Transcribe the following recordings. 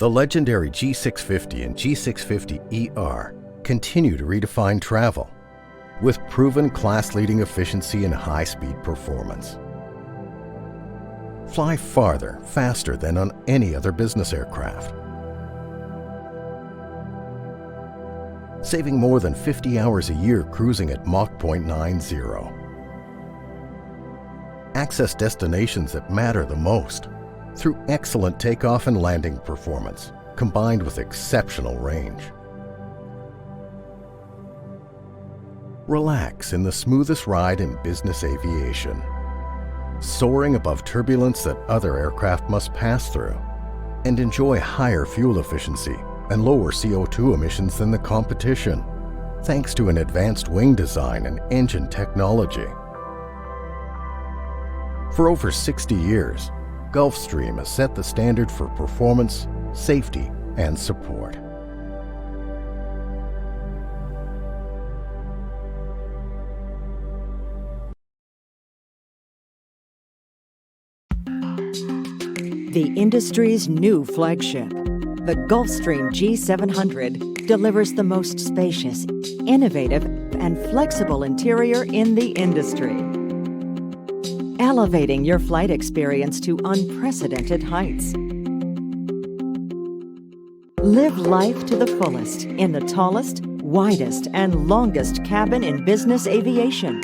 The legendary G650 and G650ER continue to redefine travel with proven class-leading efficiency and high-speed performance. Fly farther, faster than on any other business aircraft. Saving more than 50 hours a year cruising at Mach 0.90. Access destinations that matter the most through excellent takeoff and landing performance, combined with exceptional range. Relax in the smoothest ride in business aviation, soaring above turbulence that other aircraft must pass through, and enjoy higher fuel efficiency and lower CO2 emissions than the competition, thanks to an advanced wing design and engine technology. For over 60 years, Gulfstream has set the standard for performance, safety, and support. The industry's new flagship, the Gulfstream G700, delivers the most spacious, innovative, and flexible interior in the industry, elevating your flight experience to unprecedented heights. Live life to the fullest in the tallest, widest, and longest cabin in business aviation.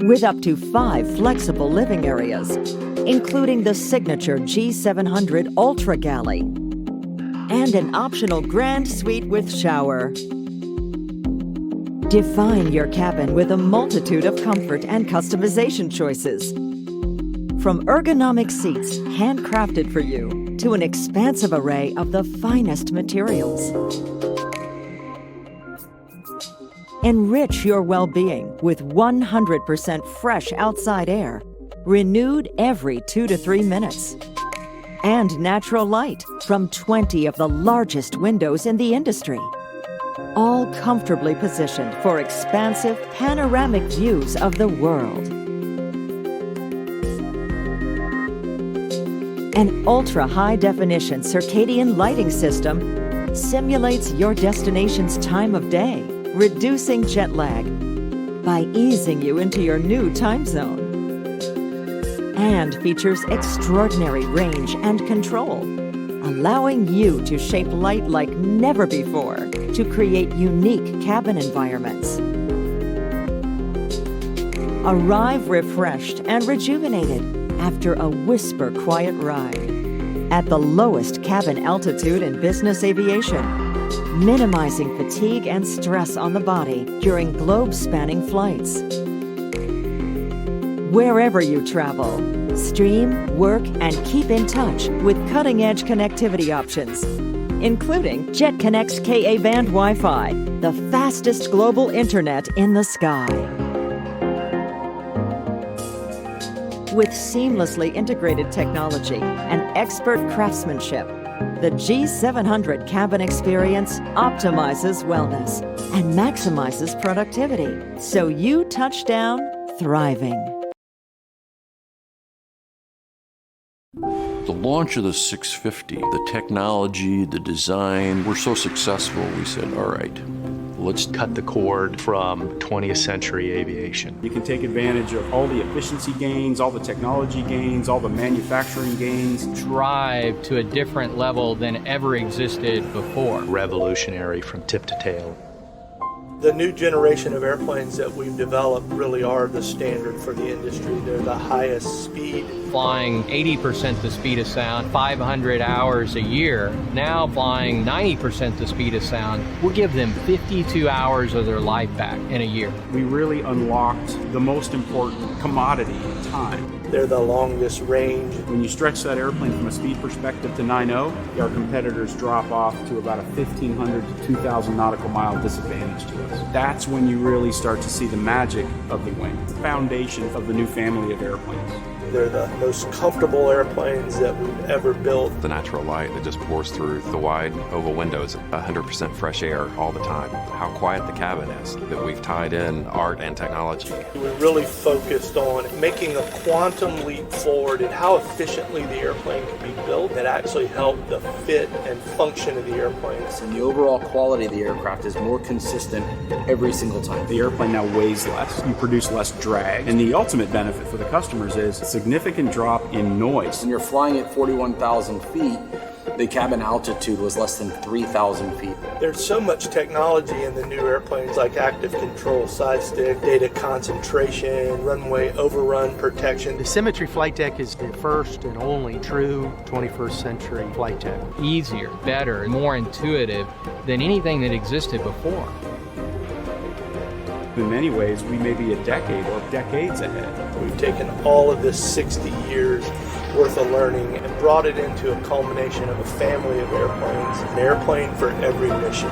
With up to 5 flexible living areas, including the signature G700 Ultra Galley and an optional grand suite with shower. Define your cabin with a multitude of comfort and customization choices. From ergonomic seats handcrafted for you to an expansive array of the finest materials. Enrich your well-being with 100% fresh outside air, renewed every 2 to 3 minutes. And natural light from 20 of the largest windows in the industry. All comfortably positioned for expansive panoramic views of the world. An ultra-high-definition circadian lighting system simulates your destination's time of day, reducing jet lag by easing you into your new time zone. And features extraordinary range and control, allowing you to shape light like never before to create unique cabin environments. Arrive refreshed and rejuvenated after a whisper-quiet ride at the lowest cabin altitude in business aviation, minimizing fatigue and stress on the body during globe-spanning flights. Wherever you travel, stream, work, and keep in touch with cutting-edge connectivity options, including JetConnect's Ka-band Wi-Fi, the fastest global internet in the sky. With seamlessly integrated technology and expert craftsmanship, the G700 cabin experience optimizes wellness and maximizes productivity, so you touch down thriving. The launch of the 650, the technology, the design, were so successful, we said, all right, let's cut the cord from 20th century aviation. You can take advantage of all the efficiency gains, all the technology gains, all the manufacturing gains. Drive to a different level than ever existed before. Revolutionary from tip to tail. The new generation of airplanes that we've developed really are the standard for the industry. They're the highest speed. Flying 80% the speed of sound, 500 hours a year. Now flying 90% the speed of sound. We'll give them 52 hours of their life back in a year. We really unlocked the most important commodity, time. They're the longest range. When you stretch that airplane from a speed perspective to 9.0, our competitors drop off to about a 1,500 to 2,000 nautical mile disadvantage to us. That's when you really start to see the magic of the wing, the foundation of the new family of airplanes. They're the most comfortable airplanes that we've ever built. The natural light that just pours through the wide oval windows, 100% fresh air all the time. How quiet the cabin is, that we've tied in art and technology. We really focused on making a quantum leap forward in how efficiently the airplane can be built that actually helped the fit and function of the airplanes. And the overall quality of the aircraft is more consistent every single time. The airplane now weighs less, you produce less drag, and the ultimate benefit for the customers is a significant drop in noise. When you're flying at 41,000 feet, the cabin altitude was less than 3,000 feet. There's so much technology in the new airplanes like active control, side stick, data concentration, runway overrun protection. The Symmetry flight deck is the first and only true 21st century flight deck. Easier, better, more intuitive than anything that existed before. In many ways, we may be a decade or decades ahead. We've taken all of this 60 years worth of learning and brought it into a culmination of a family of airplanes, an airplane for every mission.